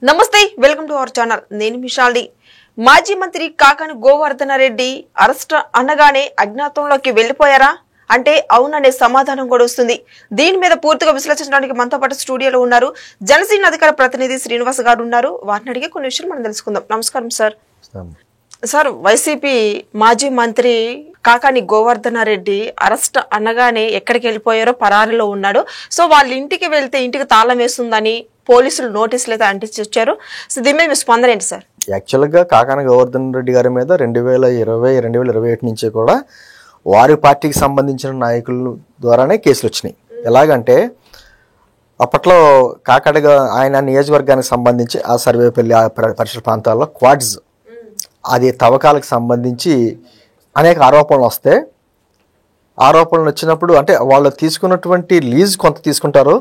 నమస్తే, welcome to our channel. నేను మిషాల్ని. మాజీ మంత్రి కాకాని గోవర్ధన రెడ్డి అరెస్ట్ అనగానే అజ్ఞాతంలోకి వెళ్లిపోయారా అంటే అవుననే సమాధానం కూడా వస్తుంది. దీని మీద పూర్తిగా విశ్లేషించడానికి మనతో పాటు స్టూడియోలో ఉన్నారు జనసేన అధికార ప్రతినిధి శ్రీనివాస్ గారు ఉన్నారు. వారిని అడిగే కొన్ని విషయాలు మనం తెలుసుకుందాం. నమస్కారం సార్. సార్, వైసీపీ మాజీ మంత్రి కాకాని గోవర్ధన రెడ్డి అరెస్ట్ అనగానే ఎక్కడికి వెళ్ళిపోయారో పరారీలో ఉన్నాడు. సో వాళ్ళ ఇంటికి వెళ్తే ఇంటికి తాళం వేస్తుందని పోలీసులు నోటీసులు అయితే అంటించి వచ్చారు. సో దీని మీద మీ స్పందన ఏంటి సార్? యాక్చువల్గా కాకాని గోవర్ధన్ రెడ్డి గారి మీద 2021 నుంచి కూడా వారి పార్టీకి సంబంధించిన నాయకుల ద్వారానే కేసులు వచ్చినాయి. ఎలాగంటే అప్పట్లో కాకాడిగా ఆయన నియోజకవర్గానికి సంబంధించి ఆ సర్వేపల్లి పరిసర ప్రాంతాల్లో క్వాడ్స్ అది తవ్వకాలకు సంబంధించి అనేక ఆరోపణలు వస్తే ఆరోపణలు వచ్చినప్పుడు అంటే వాళ్ళు తీసుకున్నటువంటి లీజ్ కొంత తీసుకుంటారు,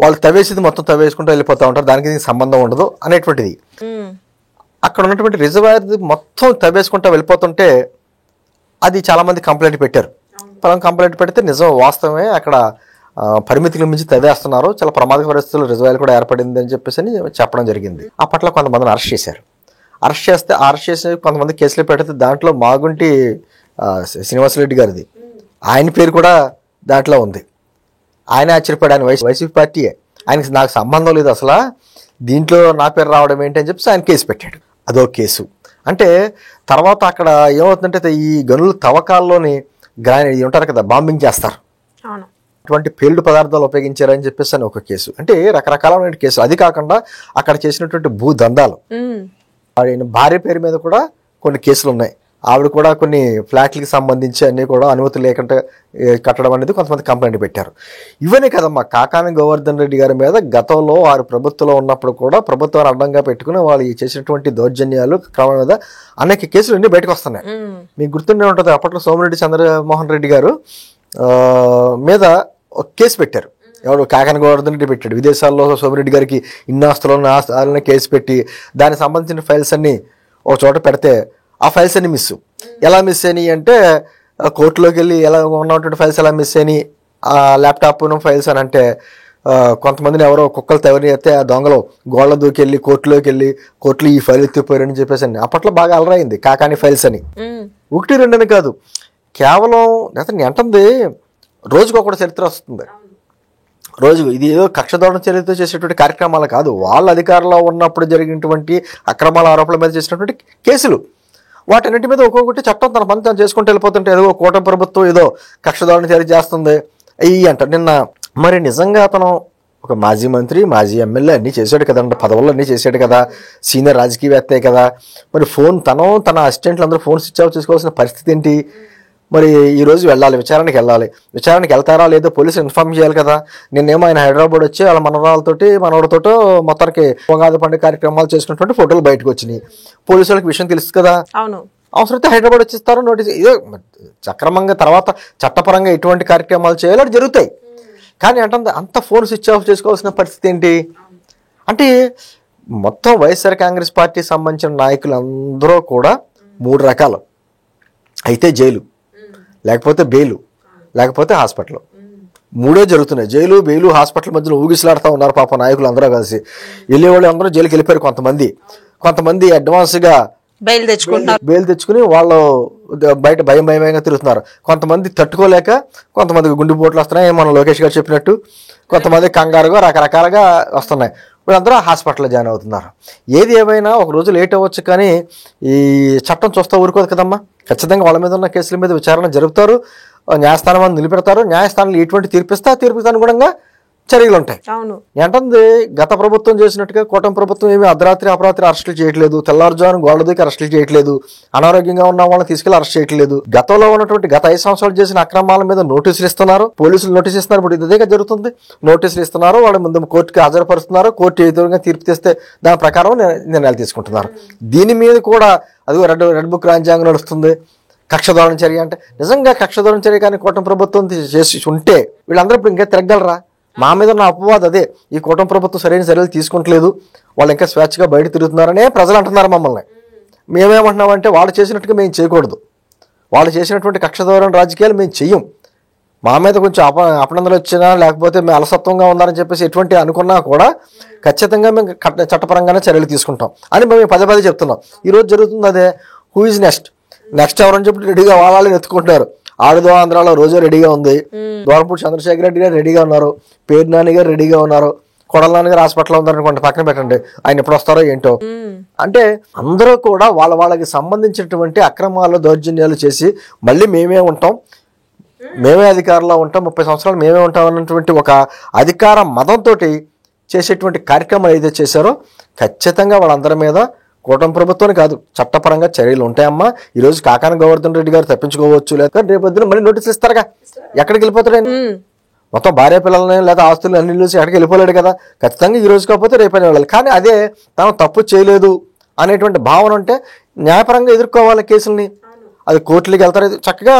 వాళ్ళు తవ్వేసేది మొత్తం తవ్వేసుకుంటూ వెళ్ళిపోతూ ఉంటారు, దానికి సంబంధం ఉండదు అనేటువంటిది. అక్కడ ఉన్నటువంటి రిజర్వాయర్ మొత్తం తవ్వేసుకుంటూ వెళ్ళిపోతుంటే అది చాలామంది కంప్లైంట్ పెట్టారు. కంప్లైంట్ పెడితే నిజం వాస్తవమే, అక్కడ పరిమితుల మించి తవ్వేస్తున్నారు, చాలా ప్రమాదక పరిస్థితుల్లో రిజర్వాయర్ కూడా ఏర్పడింది అని చెప్పేసి చెప్పడం జరిగింది. అప్పట్లో కొంతమందిని అరెస్ట్ చేశారు. అరెస్ట్ చేసి కొంతమంది కేసులు పెడితే దాంట్లో మాగుంటి శ్రీనివాసరెడ్డి గారిది ఆయన పేరు కూడా దాంట్లో ఉంది. ఆయన ఆశ్చర్యపడి ఆయన వైసీపీ పార్టీయే, ఆయనకి నాకు సంబంధం లేదు అసలు, దీంట్లో నా పేరు రావడం ఏంటి అని చెప్పి ఆయన కేసు పెట్టాడు. అదో కేసు. అంటే తర్వాత అక్కడ ఏమవుతుందంటే ఈ గనుల తవ్వకాల్లోని ఉంటారు కదా, బాంబింగ్ చేస్తారు, అటువంటి పేలుడు పదార్థాలు ఉపయోగించారని చెప్పేసి అని ఒక కేసు. అంటే రకరకాలైన కేసు. అది కాకుండా అక్కడ చేసినటువంటి భూదందాలు, ఆయన భార్య పేరు మీద కూడా కొన్ని కేసులు ఉన్నాయి. ఆవిడ కూడా కొన్ని ఫ్లాట్లకి సంబంధించి అన్నీ కూడా అనుమతి లేకుండా కట్టడం అనేది కొంతమంది కంప్లైంట్ పెట్టారు. ఇవన్నీ కదమ్మా కాకాని గోవర్ధన్ రెడ్డి గారి మీద గతంలో వారు ప్రభుత్వంలో ఉన్నప్పుడు కూడా ప్రభుత్వాన్ని అడ్డంగా పెట్టుకుని వాళ్ళు చేసినటువంటి దౌర్జన్యాలు క్రమం మీద అనేక కేసులు అన్నీ బయటకు వస్తున్నాయి. మీకు గుర్తుండే ఉంటుంది, అప్పట్లో సోమిరెడ్డి చంద్రమోహన్ రెడ్డి గారు మీద ఒక కేసు పెట్టారు. ఎవరు? కాకాని గోవర్ధన్ రెడ్డి పెట్టాడు. విదేశాల్లో సోమిరెడ్డి గారికి ఇన్ని ఆస్తులను కేసు పెట్టి దానికి సంబంధించిన ఫైల్స్ అన్ని ఒక చోట పెడితే ఆ ఫైల్స్ అన్ని ఎలా మిస్ అయినాయి అంటే కోర్టులోకి వెళ్ళి ఎలా ఉన్నటువంటి ఫైల్స్ ఎలా మిస్ అయినాయి, ఆ ల్యాప్టాప్ ఫైల్స్ అని అంటే కొంతమందిని ఎవరో కుక్కలు తవరి అయితే ఆ దొంగలు గోళ్ళ దూకెళ్ళి కోర్టులో ఈ ఫైల్ ఎత్తిపోయారని చెప్పేసి అని అప్పట్లో బాగా అలరైంది. కాకాని ఫైల్స్ అని 1-2 అని కాదు, కేవలం అతను ఎంటుంది రోజుకొకటి చరిత్ర వస్తుంది. రోజు ఇది ఏదో కక్షదోరణ చర్యతో చేసేటువంటి కార్యక్రమాలు కాదు, వాళ్ళ అధికారంలో ఉన్నప్పుడు జరిగినటువంటి అక్రమాల ఆరోపణల మీద చేసినటువంటి కేసులు. వాటన్నిటి మీద ఒక్కొక్కటి చట్టం తన పని తను చేసుకుంటూ వెళ్ళిపోతుంటే ఏదో కూటమి ప్రభుత్వం ఏదో కక్షదోరణ చర్య చేస్తుంది అయ్యి అంట. నిన్న మరి నిజంగా అతను ఒక మాజీ మంత్రి, మాజీ ఎమ్మెల్యే అన్నీ చేశాడు కదండి, పదవులు అన్నీ చేశాడు కదా, సీనియర్ రాజకీయవేత్తే కదా, మరి తన అసిస్టెంట్లు అందరూ ఫోన్ స్విచ్ ఆఫ్ చేసుకోవాల్సిన పరిస్థితి ఏంటి? మరి ఈరోజు విచారణకి వెళ్తారా లేదో పోలీసులు ఇన్ఫార్మ్ చేయాలి కదా. నిన్నేమో ఆయన హైదరాబాద్ వచ్చి వాళ్ళ మనవడితోటో మొత్తానికి పొగాది పండుగ కార్యక్రమాలు చేసినటువంటి ఫోటోలు బయటకు వచ్చినాయి. పోలీసులకు విషయం తెలుసు కదా, అవసరమైతే హైదరాబాద్ వచ్చిస్తారు, నోటీస్ ఇదే సక్రమంగా తర్వాత చట్టపరంగా ఎటువంటి కార్యక్రమాలు చేయాలో అది జరుగుతాయి. కానీ అంత ఫోన్ స్విచ్ ఆఫ్ చేసుకోవాల్సిన పరిస్థితి ఏంటి అంటే మొత్తం వైఎస్ఆర్ కాంగ్రెస్ పార్టీకి సంబంధించిన నాయకులందరూ కూడా 3 రకాలు. అయితే జైలు, లేకపోతే బెయిలు, లేకపోతే హాస్పిటల్. 3 జరుగుతున్నాయి. జైలు, బెయిలు, హాస్పిటల్ మధ్యలో ఊగిసలాడుతూ ఉన్నారు పాప నాయకులు అందరూ కలిసి. వెళ్ళేవాళ్ళు అందరూ జైలుకి వెళ్ళిపోయారు. కొంతమంది అడ్వాన్స్గా బెయిల్ తెచ్చుకుని వాళ్ళు బయట భయంగా తిరుగుతున్నారు. కొంతమంది తట్టుకోలేక కొంతమందికి గుండెపోట్లు వస్తున్నాయి, మన లోకేష్ గారు చెప్పినట్టు, కొంతమంది కంగారుగా రకరకాలుగా వస్తున్నాయి. వీళ్ళందరూ హాస్పిటల్లో జాయిన్ అవుతున్నారు. ఏది ఏమైనా ఒక రోజు లేట్ అవ్వచ్చు, కానీ ఈ చట్టం చూస్తూ ఊరుకోదు కదమ్మా. ఖచ్చితంగా వాళ్ళ మీద ఉన్న కేసుల మీద విచారణ జరుపుతారు, న్యాయస్థానం నిలబెడతారు. న్యాయస్థానంలో ఎటువంటి తీర్పిస్తే ఆ తీర్పుకి అనుగుణంగా చర్యలు ఉంటాయి. ఏంటంది గత ప్రభుత్వం చేసినట్టుగా కూటమి ప్రభుత్వం ఏమి అర్ధరాత్రి అపరాత్రి అరెస్టులు చేయట్లేదు, తెల్లారుజామున గోళ్ళ దూకి అరెస్టులు చేయట్లేదు, అనారోగ్యంగా ఉన్న వాళ్ళని తీసుకెళ్లి అరెస్ట్ చేయట్లేదు. గతంలో ఉన్నటువంటి గత 5 సంవత్సరాలు చేసిన అక్రమాల మీద నోటీసులు ఇస్తున్నారు, పోలీసులు నోటీసు ఇస్తున్నారు. ఇప్పుడు ఇదే జరుగుతుంది, నోటీసులు ఇస్తున్నారు, వాళ్ళ ముందు కోర్టుకి హాజరుపరుస్తున్నారు, కోర్టు ఏ విధంగా తీర్పు తెస్తే దాని ప్రకారం నిర్ణయాలు తీసుకుంటున్నారు. దీని మీద కూడా అదిగో రెడ్ బుక్ రాజ్యాంగం నడుస్తుంది. కక్షదోరణ చర్య అంటే నిజంగా కక్షదోరణ చర్య కానీ కూటమి ప్రభుత్వం చేసి ఉంటే వీళ్ళందరూ ఇప్పుడు ఇంకా తిరగలరా? మా మీద ఉన్న అపవాదం అదే, ఈ కూటమి ప్రభుత్వం సరైన చర్యలు తీసుకుంటలేదు, వాళ్ళు ఇంకా స్వేచ్ఛగా బయట తిరుగుతున్నారనే ప్రజలు అంటున్నారు మమ్మల్ని. మేమేమంటున్నామంటే వాళ్ళు చేసినట్టుగా మేము చేయకూడదు, వాళ్ళు చేసినటువంటి కక్ష ధోరణి రాజకీయాలు మేము చెయ్యం. మా మీద కొంచెం అపనందలు వచ్చినా లేకపోతే మేము అలసత్వంగా ఉన్నారని చెప్పేసి ఎటువంటి అనుకున్నా కూడా ఖచ్చితంగా మేము చట్టపరంగానే చర్యలు తీసుకుంటాం అని మేము పదే చెప్తున్నాం. ఈరోజు జరుగుతుంది అదే. హూ ఇస్ నెక్స్ట్ ఎవరని చెప్పి రెడీగా వాళ్ళని ఎత్తుకుంటున్నారు. ఆడుదో ఆంధ్రాలో రోజు రెడీగా ఉంది, దూరంపూడి చంద్రశేఖర్ రెడ్డి గారు రెడీగా ఉన్నారు, పేరు నాని గారు రెడీగా ఉన్నారు, కొడల నాని గారు హాస్పిటల్లో ఉన్నారనుకోండి, పక్కన పెట్టండి, ఆయన ఎప్పుడు వస్తారో ఏంటో. అంటే అందరూ కూడా వాళ్ళకి సంబంధించినటువంటి అక్రమాలు దౌర్జన్యాలు చేసి మళ్ళీ మేమే ఉంటాం, మేమే అధికారంలో ఉంటాం, 30 సంవత్సరాలు మేమే ఉంటాం అన్నటువంటి ఒక అధికార మదంతో చేసేటువంటి కార్యక్రమాలు ఏదైతే చేశారో ఖచ్చితంగా వాళ్ళందరి మీద కూటమి ప్రభుత్వాన్ని కాదు చట్టపరంగా చర్యలు ఉంటాయమ్మా. ఈరోజు కాకాని గోవర్ధన్ రెడ్డి గారు తప్పించుకోవచ్చు, లేదా రేపొద్దున మళ్ళీ నోటీసులు ఇస్తారుగా. ఎక్కడికి వెళ్ళిపోతాడు ఆయన? మొత్తం భార్య పిల్లలని లేదా ఆస్తులు అన్ని చూసి ఎక్కడికి వెళ్ళిపోలేడు కదా. ఖచ్చితంగా ఈ రోజు కాకపోతే రేపైనా వెళ్ళాలి. కానీ అదే తను తప్పు చేయలేదు అనేటువంటి భావన ఉంటే న్యాయపరంగా ఎదుర్కోవాలి కేసుల్ని. అది కోర్టులకి వెళ్తారు, చక్కగా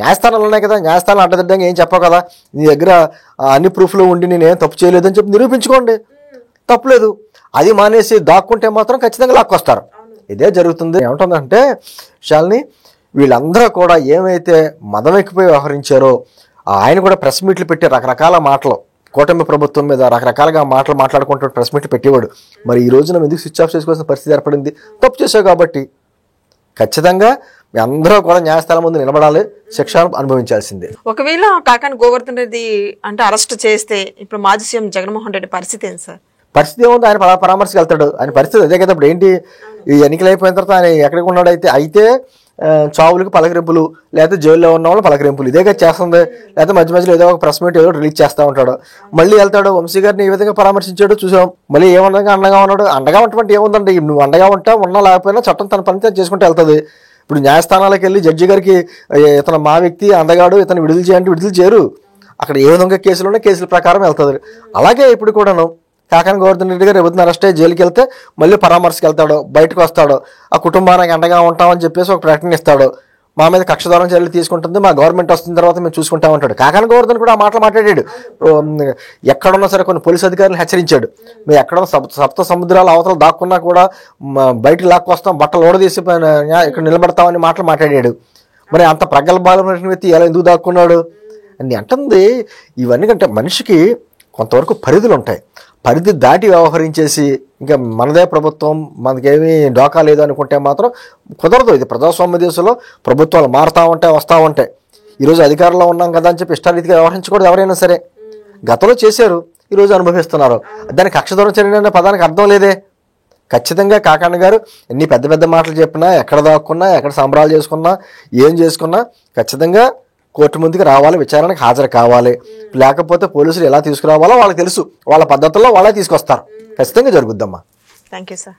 న్యాయస్థానాలు ఉన్నాయి కదా, న్యాయస్థానాలు అడ్డదిడ్డంగా ఏం చెప్పవు కదా, నీ దగ్గర అన్ని ప్రూఫ్లు ఉండి నేనేం తప్పు చేయలేదు అని చెప్పి నిరూపించుకోండి, తప్పులేదు. అది మానేసి దాక్కుంటే మాత్రం ఖచ్చితంగా లాక్కొస్తారు. ఇదే జరుగుతుంది. ఏమంటుందంటే శాలిని, వీళ్ళందరూ కూడా ఏమైతే మదం ఎక్కిపోయి వ్యవహరించారో ఆయన కూడా ప్రెస్ మీట్లు పెట్టి రకరకాల మాటలు కూటమి ప్రభుత్వం మీద రకరకాలుగా మాట్లాడుకుంటూ ప్రెస్ మీట్లు పెట్టేవాడు. మరి ఈ రోజున ఎందుకు స్విచ్ ఆఫ్ చేసుకోవాల్సిన పరిస్థితి ఏర్పడింది? తప్పు చేసావు కాబట్టి ఖచ్చితంగా మీ అందరూ కూడా న్యాయస్థానం ముందు నిలబడాలి, శిక్ష అనుభవించాల్సిందే. ఒకవేళ కాకాని గోవర్ధన్ రెడ్డి అంటే అరెస్ట్ చేస్తే ఇప్పుడు మాజీ సీఎం జగన్మోహన్ రెడ్డి పరిస్థితి ఏంటి సార్? పరిస్థితి ఏముంది? ఆయన పరామర్శకు వెళ్తాడు. ఆయన పరిస్థితి అదే కదా. ఇప్పుడు ఏంటి, ఈ ఎన్నికలు అయిపోయిన తర్వాత ఆయన ఎక్కడికి ఉన్నాడు? అయితే చావులకు పలకరింపులు, లేకపోతే జైల్లో ఉన్న వాళ్ళు పలకరింపులు, ఇదే కదా చేస్తుంది. లేకపోతే మధ్యలో ఏదో ఒక ప్రెస్ మీట్ ఏదో రిలీజ్ చేస్తూ ఉంటాడు, మళ్ళీ వెళ్తాడు. వంశీ గారిని ఈ విధంగా పరామర్శించాడు చూసాం. మళ్ళీ ఏమన్నా అండగా ఉన్నాడు. అండగా ఉన్నటువంటి ఏముందండి, నువ్వు అండగా ఉంటా ఉన్నా లేకపోయినా చట్టం తన పని చేసుకుంటూ వెళ్తుంది. ఇప్పుడు న్యాయస్థానాలకు వెళ్ళి జడ్జి గారికి ఇతను మా వ్యక్తి అందగాడు, ఇతను విడుదల చేయంటే విడుదల చేయరు. అక్కడ ఏ విధంగా కేసులు ఉన్నాయి కేసుల ప్రకారం వెళ్తుంది. అలాగే ఇప్పుడు కూడాను కాకాని గోవర్ధన్ రెడ్డి గారు రేపు అరెస్ట్ అయ్యి జైలుకి వెళ్తే మళ్ళీ పరామర్శకు వెళ్తాడు, బయటకు వస్తాడు, ఆ కుటుంబానికి అండగా ఉంటామని చెప్పేసి ఒక ప్రకటన ఇస్తాడు. మా మీద కక్షదారం చర్యలు తీసుకుంటుంది, మా గవర్నమెంట్ వస్తున్న తర్వాత మేము చూసుకుంటామంటాడు. కాకాని గోవర్ధన్ కూడా ఆ మాటలు మాట్లాడాడు. ఎక్కడున్నా సరే కొన్ని పోలీసు అధికారులు హెచ్చరించాడు, మేము ఎక్కడన్నా సప్త సముద్రాల అవతల దాక్కున్నా కూడా బయటకు లాక్కొస్తాం, బట్టలు ఓడదీసి ఇక్కడ నిలబడతామని మాటలు మాట్లాడాడు. మరి అంత ప్రగల్భాలమైన వ్యక్తి ఎలా ఎందుకు దాక్కున్నాడు అని అంటుంది. ఇవన్నీ కంటే మనిషికి కొంతవరకు పరిధులు ఉంటాయి. పరిధి దాటి వ్యవహరించేసి ఇంకా మనదే ప్రభుత్వం, మనకేమీ డోకా లేదు అనుకుంటే మాత్రం కుదరదు. ఇది ప్రజాస్వామ్య దేశంలో ప్రభుత్వాలు మారుతూ ఉంటాయి, వస్తూ ఉంటాయి. ఈరోజు అధికారంలో ఉన్నాం కదా అని చెప్పి ఇష్టారీతిగా వ్యవహరించకూడదు ఎవరైనా సరే. గతంలో చేశారు, ఈరోజు అనుభవిస్తున్నారు. దానికి కక్షదూరం చర్య అనే పదానికి అర్థం లేదే. ఖచ్చితంగా కాకాని గారు ఎన్ని పెద్ద మాటలు చెప్పినా, ఎక్కడ దాక్కున్నా, ఎక్కడ సంబరాలు చేసుకున్నా, ఏం చేసుకున్నా ఖచ్చితంగా కోర్టు ముందుకు రావాలి, విచారణకు హాజరు కావాలి. లేకపోతే పోలీసులు ఎలా తీసుకురావాలో వాళ్ళకి తెలుసు, వాళ్ళ పద్ధతుల్లో వాళ్ళే తీసుకొస్తారు. ఖచ్చితంగా జరుగుద్దమ్మా. Thank you sir.